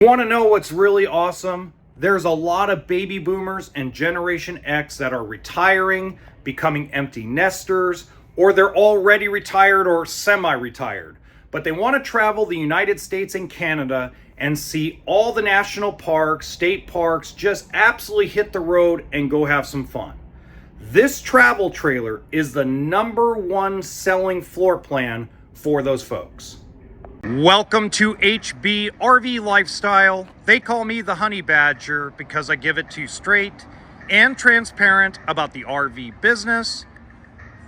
Want to know what's really awesome? There's a lot of baby boomers and Generation X that are retiring, becoming empty nesters, or they're already retired or semi-retired. But they want to travel the United States and Canada and see all the national parks, state parks, just absolutely hit the road and go have some fun. This travel trailer is the #1 selling floor plan for those folks. Welcome to HB RV Lifestyle. They call me the Honey Badger because I give it to you straight and transparent about the RV business.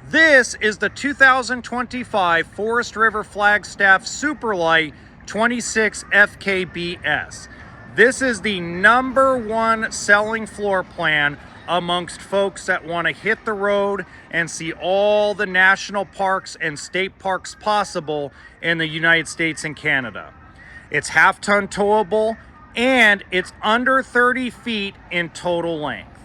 This is the 2025 Forest River Flagstaff Superlight 26 FKBS. This is the #1 selling floor plan amongst folks that want to hit the road and see all the national parks and state parks possible in the United States and Canada. It's half-ton towable and it's under 30 feet in total length.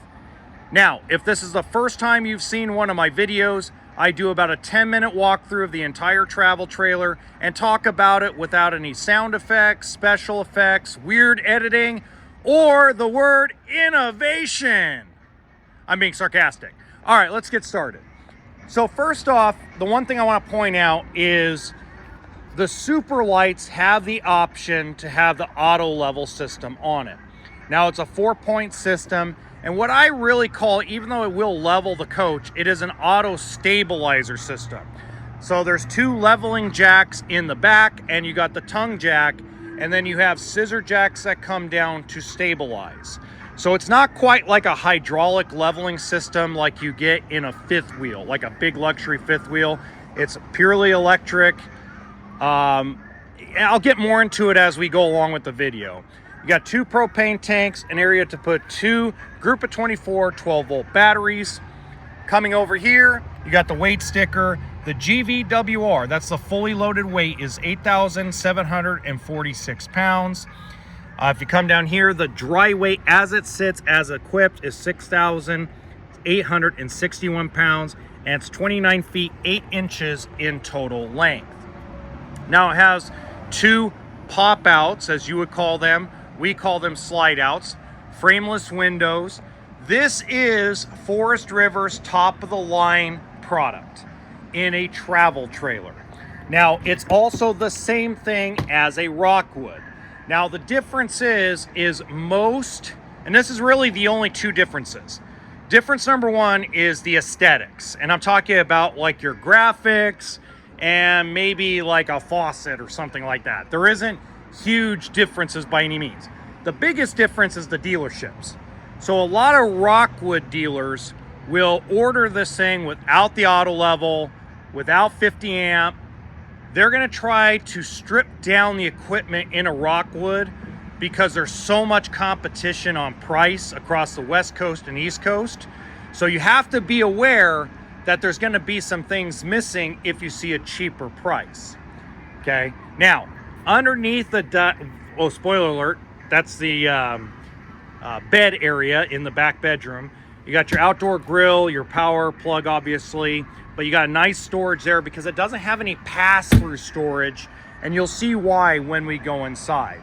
Now, if this is the first time you've seen one of my videos, I do about a 10-minute walkthrough of the entire travel trailer and talk about it without any sound effects, special effects, weird editing, or the word innovation. I'm being sarcastic. All right, let's get started. So first off, the one thing I want to point out is the super lights have the option to have the auto level system on it. Now it's a 4-point system, and what I really call, even though it will level the coach, it is an auto stabilizer system. So there's 2 leveling jacks in the back, and you got the tongue jack, and then you have scissor jacks that come down to stabilize. So it's not quite like a hydraulic leveling system like you get in a fifth wheel, like a big luxury fifth wheel. It's purely electric. I'll get more into it as we go along with the video. You got 2 propane tanks, an area to put 2 group of 24 12-volt batteries. Coming over here, you got the weight sticker. The GVWR, that's the fully loaded weight, is 8,746 pounds. If you come down here, the dry weight as it sits, as equipped, is 6,861 pounds, and it's 29 feet 8 inches in total length. Now it has 2 pop-outs, as you would call them. We call them slide-outs, frameless windows. This is Forest River's top-of-the-line product in a travel trailer. Now, it's also the same thing as a Rockwood. Now, the difference is most, and this is really the only 2 differences. Difference number 1 is the aesthetics. And I'm talking about like your graphics and maybe like a faucet or something like that. There isn't huge differences by any means. The biggest difference is the dealerships. So a lot of Rockwood dealers will order this thing without the auto level, without 50 amp. They're going to try to strip down the equipment in a Rockwood because there's so much competition on price across the West Coast and East Coast. So you have to be aware that there's going to be some things missing if you see a cheaper price. Okay. Now, underneath the, spoiler alert, that's the bed area in the back bedroom. You got your outdoor grill, your power plug, obviously. But you got a nice storage there because it doesn't have any pass-through storage, and you'll see why when we go inside.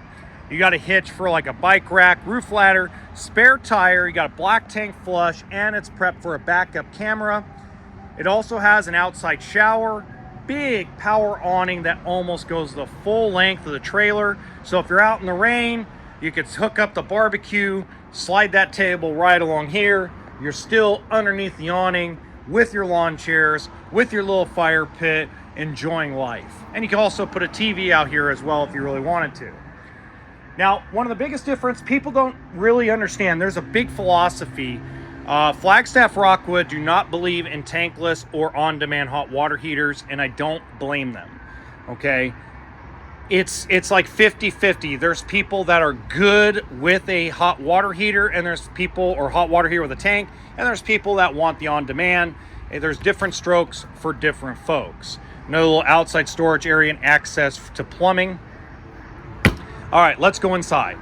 You got a hitch for like a bike rack, roof ladder, spare tire, you got a black tank flush, and it's prepped for a backup camera. It also has an outside shower, big power awning that almost goes the full length of the trailer. So if you're out in the rain, you could hook up the barbecue, slide that table right along here. You're still underneath the awning with your lawn chairs, with your little fire pit, enjoying life. And you can also put a TV out here as well if you really wanted to. Now, one of the biggest difference people don't really understand, there's a big philosophy. Flagstaff Rockwood do not believe in tankless or on-demand hot water heaters, and I don't blame them, okay? It's like 50-50. There's people that are good with a hot water heater, and there's people, or hot water heater with a tank, and there's people that want the on-demand. There's different strokes for different folks. No little outside storage area and access to plumbing. All right, let's go inside.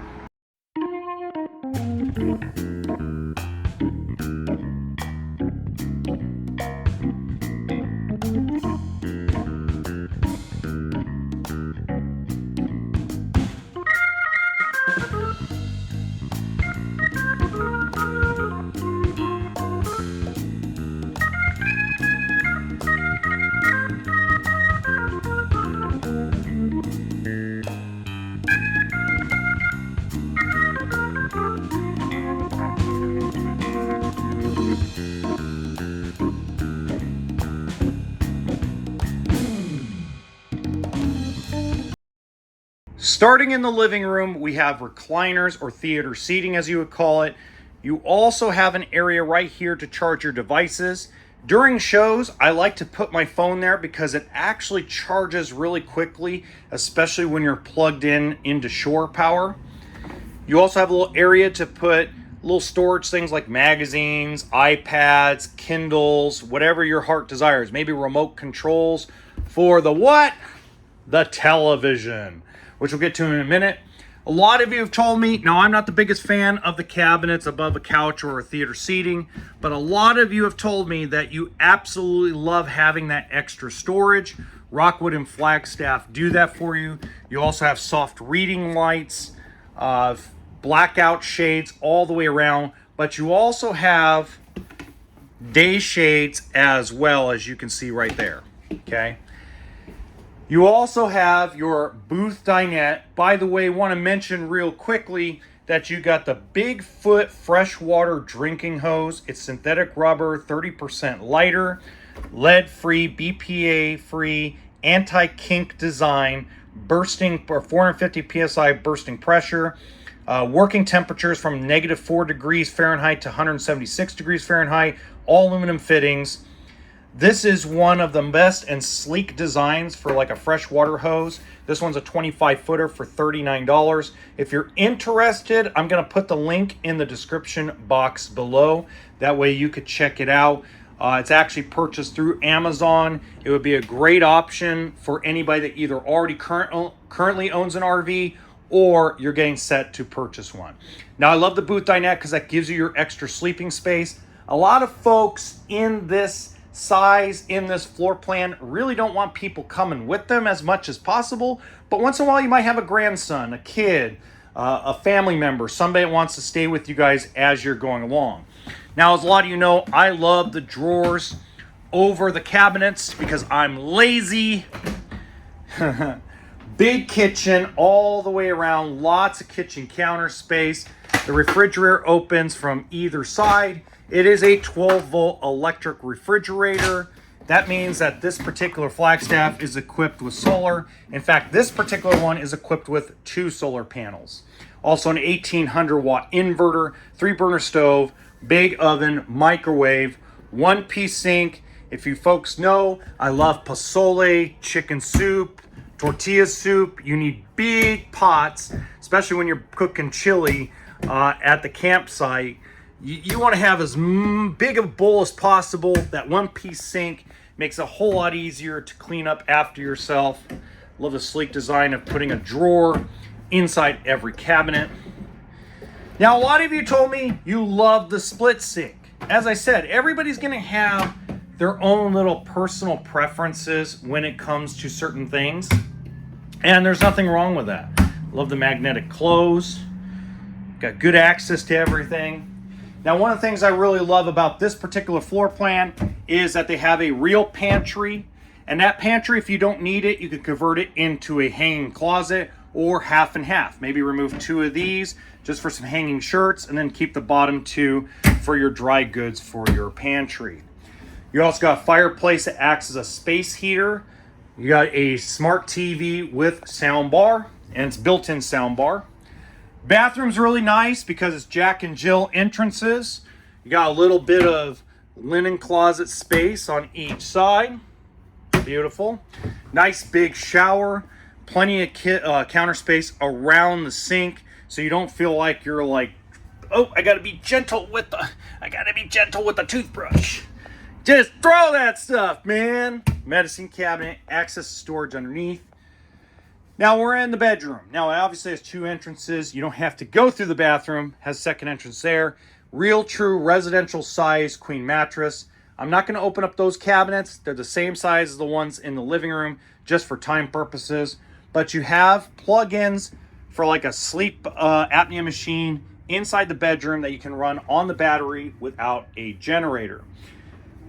Starting in the living room, we have recliners or theater seating, as you would call it. You also have an area right here to charge your devices. During shows, I like to put my phone there because it actually charges really quickly, especially when you're plugged in into shore power. You also have a little area to put little storage things like magazines, iPads, Kindles, whatever your heart desires. Maybe remote controls for the what? The television, which we'll get to in a minute. A lot of you have told me, now I'm not the biggest fan of the cabinets above a couch or a theater seating, but a lot of you have told me that you absolutely love having that extra storage. Rockwood and Flagstaff do that for you. You also have soft reading lights, blackout shades all the way around, but you also have day shades as well, as you can see right there, okay? You also have your booth dinette. By the way, want to mention real quickly that you got the Bigfoot freshwater drinking hose. It's synthetic rubber, 30% lighter, lead-free, BPA-free, anti-kink design, bursting or 450 psi bursting pressure. Working temperatures from -4 degrees Fahrenheit to 176 degrees Fahrenheit, all aluminum fittings. This is one of the best and sleek designs for like a freshwater hose. This one's a 25 footer for $39. If you're interested, I'm going to put the link in the description box below. That way you could check it out. It's actually purchased through Amazon. It would be a great option for anybody that either already currently owns an RV or you're getting set to purchase one. Now, I love the booth dinette because that gives you your extra sleeping space. A lot of folks in this size, in this floor plan, really don't want people coming with them as much as possible. But once in a while, you might have a grandson, a kid, a family member, somebody that wants to stay with you guys as you're going along. Now, as a lot of you know, I love the drawers over the cabinets because I'm lazy. Big kitchen all the way around, lots of kitchen counter space. The refrigerator opens from either side. It is a 12-volt electric refrigerator. That means that this particular Flagstaff is equipped with solar. In fact, this particular one is equipped with 2 solar panels. Also an 1800-watt inverter, 3-burner stove, big oven, microwave, 1-piece sink. If you folks know, I love pozole, chicken soup, tortilla soup. You need big pots, especially when you're cooking chili at the campsite. You want to have as big of a bowl as possible. That 1-piece sink makes it a whole lot easier to clean up after yourself. Love the sleek design of putting a drawer inside every cabinet. Now, a lot of you told me you love the split sink. As I said, everybody's going to have their own little personal preferences when it comes to certain things. And there's nothing wrong with that. Love the magnetic close. Got good access to everything. Now, one of the things I really love about this particular floor plan is that they have a real pantry. And that pantry, if you don't need it, you can convert it into a hanging closet or half and half. Maybe remove 2 of these just for some hanging shirts and then keep the bottom 2 for your dry goods for your pantry. You also got a fireplace that acts as a space heater. You got a smart TV with sound bar, and it's built-in sound bar. Bathroom's really nice because it's Jack and Jill entrances. You got a little bit of linen closet space on each side. Beautiful. Nice big shower. Plenty of counter space around the sink, so you don't feel like you're like, oh, I gotta be gentle with the toothbrush. Just throw that stuff, man. Medicine cabinet, access to storage underneath. Now we're in the bedroom. Now it obviously has 2 entrances. You don't have to go through the bathroom. Has second entrance there. Real true residential size queen mattress. I'm not going to open up those cabinets. They're the same size as the ones in the living room, just for time purposes. But you have plug-ins for like a sleep apnea machine inside the bedroom that you can run on the battery without a generator.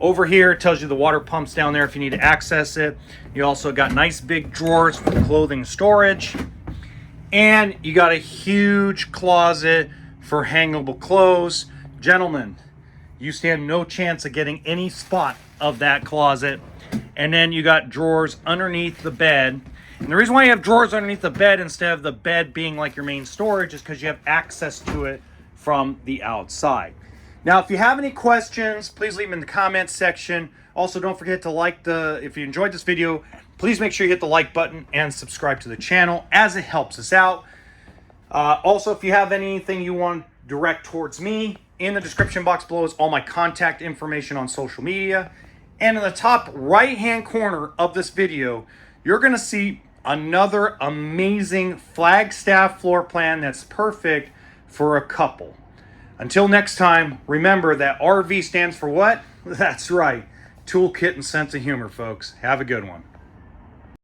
Over here, it tells you the water pump's down there if you need to access it. You also got nice big drawers for clothing storage. And you got a huge closet for hangable clothes. Gentlemen, you stand no chance of getting any spot of that closet. And then you got drawers underneath the bed. And the reason why you have drawers underneath the bed instead of the bed being like your main storage is because you have access to it from the outside. Now, if you have any questions, please leave them in the comments section. Also, don't forget to if you enjoyed this video, please make sure you hit the like button and subscribe to the channel as it helps us out. Also, if you have anything you want direct towards me, in the description box below is all my contact information on social media. And in the top right-hand corner of this video, you're going to see another amazing Flagstaff floor plan that's perfect for a couple. Until next time, remember that RV stands for what? That's right, toolkit and sense of humor, folks. Have a good one.